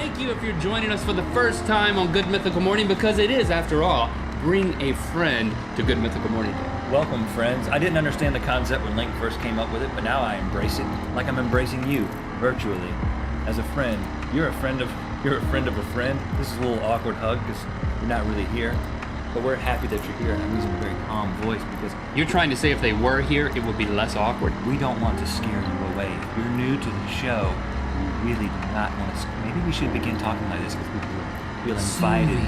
thank you if you're joining us for the first time on Good Mythical Morning, because it is, after all, bring a friend to Good Mythical Morning Day. Welcome, friends. I didn't understand the concept when Link first came up with it, but now I embrace it like I'm embracing you virtually as a friend. You're a friend of a friend. This is a little awkward hug because you're not really here, but we're happy that you're here, and I'm using a very calm voice because You're trying to say if they were here, it would be less awkward. we don't want to scare you away. If you're new to the show, we really do not want to. Maybe we should begin talking like this because people feel invited.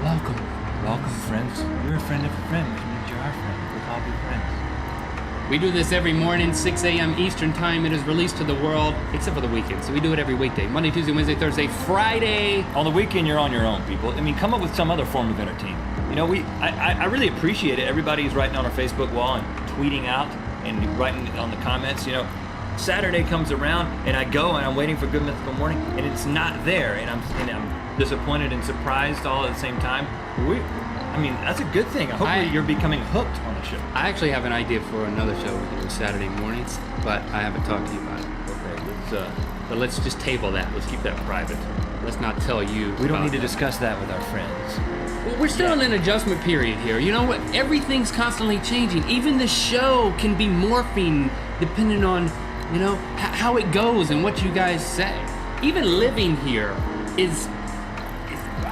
Welcome. Welcome, friends. You're a friend of a friend, which means you're our friend. We'll all be friends. We do this every morning, 6 a.m. Eastern Time. It is released to the world, except for the weekend. So we do it every weekday. Monday, Tuesday, Wednesday, Thursday, Friday. On the weekend, you're on your own, people. I mean, come up with some other form of entertainment. You know, I really appreciate it. Everybody's writing on our Facebook wall and tweeting out and writing on the comments. You know, Saturday comes around and I go and I'm waiting for Good Mythical Morning and it's not there, and I'm disappointed and surprised all at the same time. I mean, that's a good thing. Hopefully you're becoming hooked on the show. I actually have an idea for another show we can do Saturday mornings, but I haven't talked to you about it. Okay, But let's just table that. Let's keep that private. Let's not tell you. we don't about need to that. discuss that with our friends. Well, we're still in an adjustment period here. You know what? Everything's constantly changing. Even the show can be morphing depending on, you know, how it goes and what you guys say. Even living here is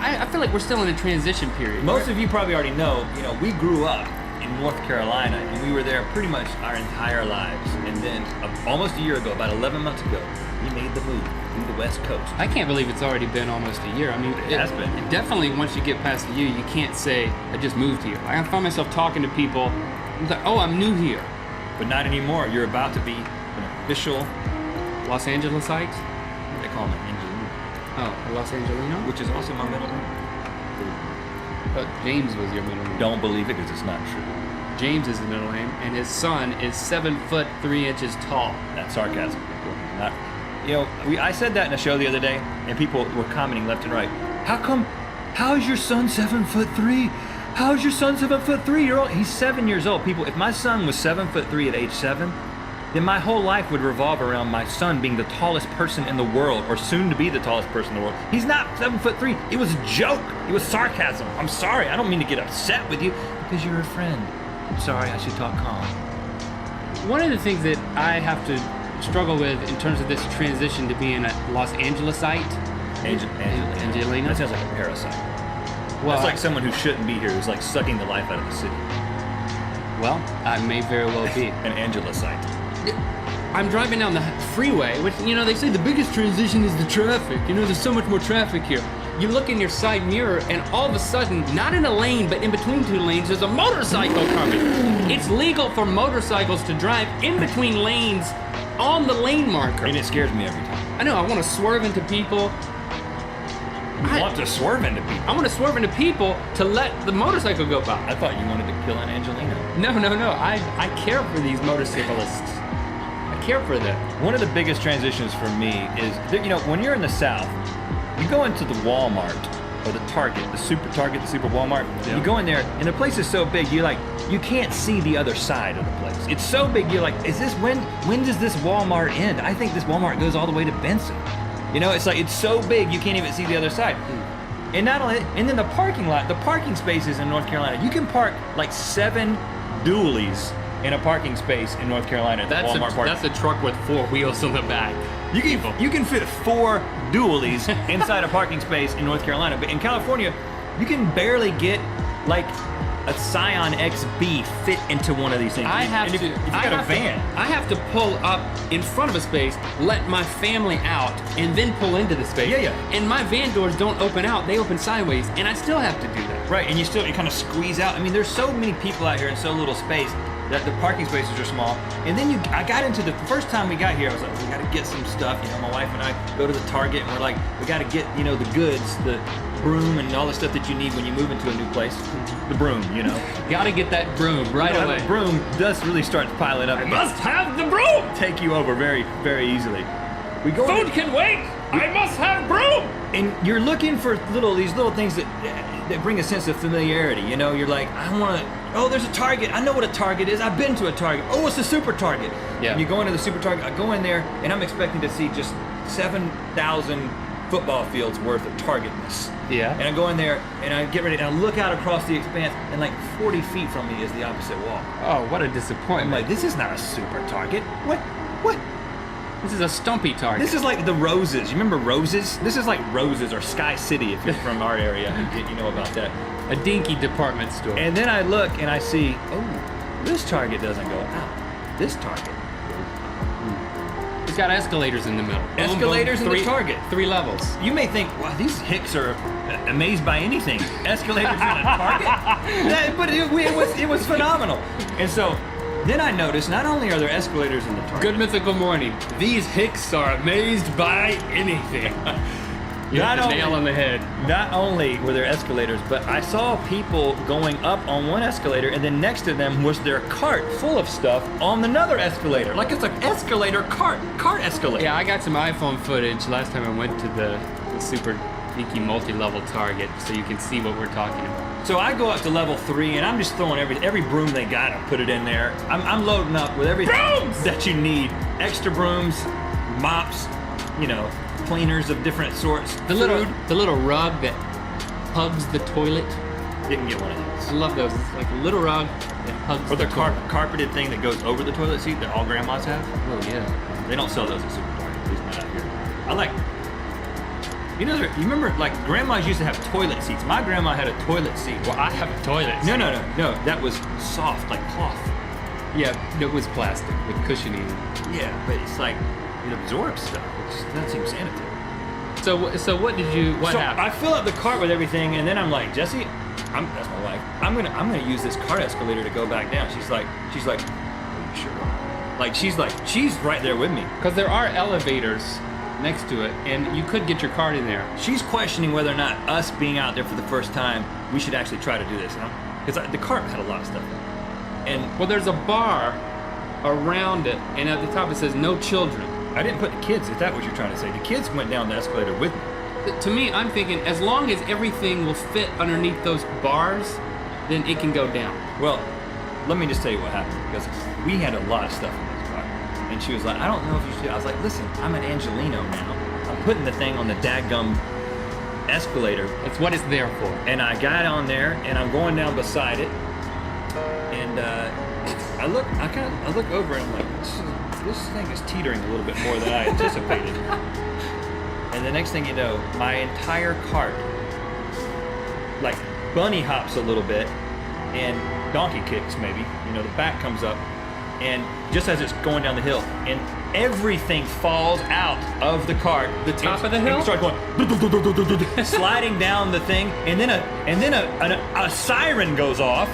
I feel like we're still in a transition period. Most of you probably already know, you know, we grew up in North Carolina and we were there pretty much our entire lives. And then almost a year ago, about 11 months ago, we made the move to the West Coast. I can't believe it's already been almost a year. I mean, It has been. And definitely once you get past the year, you can't say, I just moved here. I find myself talking to people, I'm like, oh, I'm new here. But not anymore. You're about to be an official, Los Angelesite? they call them Angelino, Oh, a Los Angelino? which is also my middle name. But James was your middle name. Don't believe it because it's not true. James is the middle name, and his son is 7'3" tall. That's sarcasm. Not, you know, I said that in a show the other day, and people were commenting left and right. How is your son 7'3"? How is your son 7'3"? He's 7 years old. People, if my son was 7'3" at age 7, then my whole life would revolve around my son being the tallest person in the world, or soon to be the tallest person in the world. He's not 7'3". It was a joke. It was sarcasm. I'm sorry. I don't mean to get upset with you because you're a friend. I'm sorry. I should talk calm. One of the things that I have to struggle with in terms of this transition to being a Los Angelesite, Angelina? That sounds like a parasite. well, That's like someone who shouldn't be here, who's like sucking the life out of the city. well, I may very well be. An Angelicite. I'm driving down the freeway, which, you know, they say the biggest transition is the traffic. You know, there's so much more traffic here. You look in your side mirror, and all of a sudden, not in a lane, but in between two lanes, there's a motorcycle coming. It's legal for motorcycles to drive in between lanes on the lane marker. And it scares me every time. I know, I want to swerve into people. You want to swerve into people. I want to swerve into people to let the motorcycle go by. I thought you wanted to kill an Angelino. No. I care for these motorcyclists. I care for them. One of the biggest transitions for me is, that, you know, when you're in the South, you go into the Walmart or the Target, the Super Target, the Super Walmart. Yeah. You go in there, and the place is so big, you can't see the other side of the place. It's so big, you're like, when does this Walmart end? I think this Walmart goes all the way to Benson. You know, it's like, it's so big, you can't even see the other side. And not only, and then the parking lot, the parking spaces in North Carolina, you can park like 7 dualies in a parking space in North Carolina at the Walmart park. That's a truck with 4 wheels on the back. You can fit 4 dualies inside a parking space in North Carolina, but in California, you can barely get like a Scion XB fit into one of these things. If you got a van. I have to pull up in front of a space, let my family out, and then pull into the space. Yeah. And my van doors don't open out, they open sideways, and I still have to do that. Right, and you kind of squeeze out. I mean, there's so many people out here in so little space that the parking spaces are small. And then I got into the first time we got here, I was like, we got to get some stuff. You know, my wife and I go to the Target, and we're like, we got to get, you know, the goods, the broom and all the stuff that you need when you move into a new place. The broom, you know. Gotta get that broom right away. The broom does really start piling up. I must have the broom! Take you over very, very easily. We go. Food can wait! I must have broom! And you're looking for these little things that bring a sense of familiarity. You know, you're like, I want to. Oh, there's a Target. I know what a Target is. I've been to a Target. Oh, it's a Super Target. Yeah. And you go into the Super Target. I go in there, and I'm expecting to see just 7,000 football field's worth of targetness. Yeah. And I go in there and I get ready and I look out across the expanse and like 40 feet from me is the opposite wall. Oh, what a I'm disappointment. like, this is not a super target. What? This is a stumpy target. This is like the Roses. You remember Roses? This is like Roses or Sky City if you're from our area. You know about that. a dinky department store. And then I look and I see, oh, this target doesn't go out. This target. It's got escalators in the middle. Escalators in the target. 3 levels. You may think, wow, these hicks are amazed by anything. Escalators in a target? But it was phenomenal. And so then I noticed not only are there escalators in the target. Good Mythical Morning. These hicks are amazed by anything. You hit the nail on the head. Not only were there escalators, but I saw people going up on one escalator, and then next to them was their cart full of stuff on another escalator. Like it's an escalator cart escalator. Yeah, I got some iPhone footage last time I went to the super geeky multi-level Target, so you can see what we're talking about. So I go up to level 3, and I'm just throwing every broom they got and put it in there. I'm loading up with everything that you need. Extra brooms, mops, cleaners of different sorts. The little rug that hugs the toilet. Didn't get one of those. I love those. It's like a little rug that hugs Or the toilet. carpeted thing that goes over the toilet seat that all grandmas have. Oh yeah. They don't sell those at Super Target, at least not out here. I like. You remember like grandmas used to have toilet seats. My grandma had a toilet seat. Well, I have a toilet. No. That was soft, like cloth. Yeah, it was plastic with cushioning. Yeah, but it's like it absorbs stuff. It doesn't seem sanitary. So what happened? I fill up the cart with everything, and then I'm like, Jesse, that's my wife. I'm gonna use this cart escalator to go back down. She's like, are you sure? Like she's right there with me. Because there are elevators next to it, and you could get your cart in there. She's questioning whether or not us being out there for the first time, we should actually try to do this. Because the cart had a lot of stuff in it. And Well, there's a bar around it, and at the top it says no children. I didn't put the kids, if that what you're trying to say. The kids went down the escalator with me. To me, I'm thinking as long as everything will fit underneath those bars, then it can go down. Well, let me just tell you what happened, because we had a lot of stuff in this car. And she was like, I don't know if you should. I was like, listen, I'm an Angelino now. I'm putting the thing on the dadgum escalator. That's what it's there for. And I got on there, and I'm going down beside it. And I look over, and I'm like, this thing is teetering a little bit more than I anticipated. And the next thing you know, my entire cart like bunny hops a little bit and donkey kicks maybe. The back comes up, and just as it's going down the hill, and everything falls out of the cart. The top of the hill? And it starts going sliding down the thing, and then a siren goes off.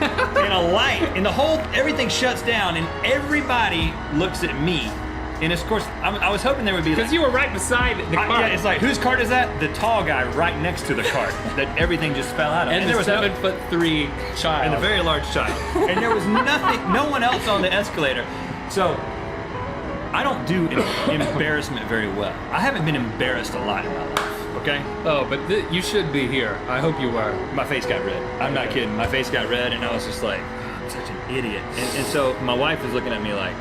And a light, and everything shuts down, and everybody looks at me. And of course, I was hoping there would be Because you were right beside the cart. yeah, it's like, whose cart is that? The tall guy right next to the cart that everything just fell out of. And there the was 7'3" child. and a very large child. And there was no one else on the escalator. So I don't do embarrassment very well. I haven't been embarrassed a lot in my life. Okay? Oh, but you should be here. I hope you were. My face got red. I'm not kidding. My face got red, and I was just like, I'm such an idiot. And so my wife is looking at me like,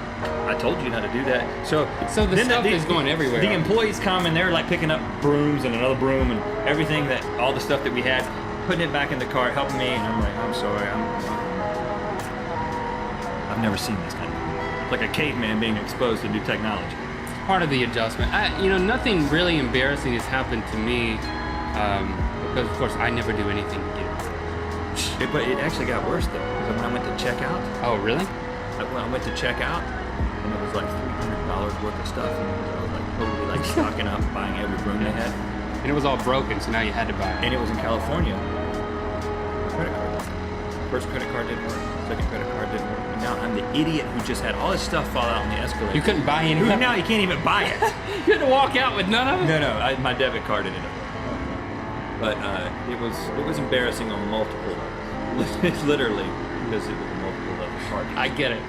I told you not to do that. So the then stuff is going everywhere. The employees come, and they're like picking up brooms and another broom and everything all the stuff that we had, putting it back in the cart, helping me. And I'm like, I'm sorry. I've never seen this kind of thing. Like a caveman being exposed to new technology. Part of the adjustment. Nothing really embarrassing has happened to me, because of course I never do anything to get. But it actually got worse though. Because when I went to check out, Oh, really? when I went to check out, and it was like $300 worth of stuff, and I was like totally like stocking up, buying every broom they had, And it was all broken, so now you had to buy it. and it was in California. Credit card. First credit card didn't work. Second credit card didn't work. And now I'm the idiot who just had all his stuff fall out on the escalator. You couldn't buy any. Now you can't even buy it. You had to walk out with none of it? No, my debit card ended up. But it was embarrassing on multiple levels. Literally, because it was a multiple level card. I get it.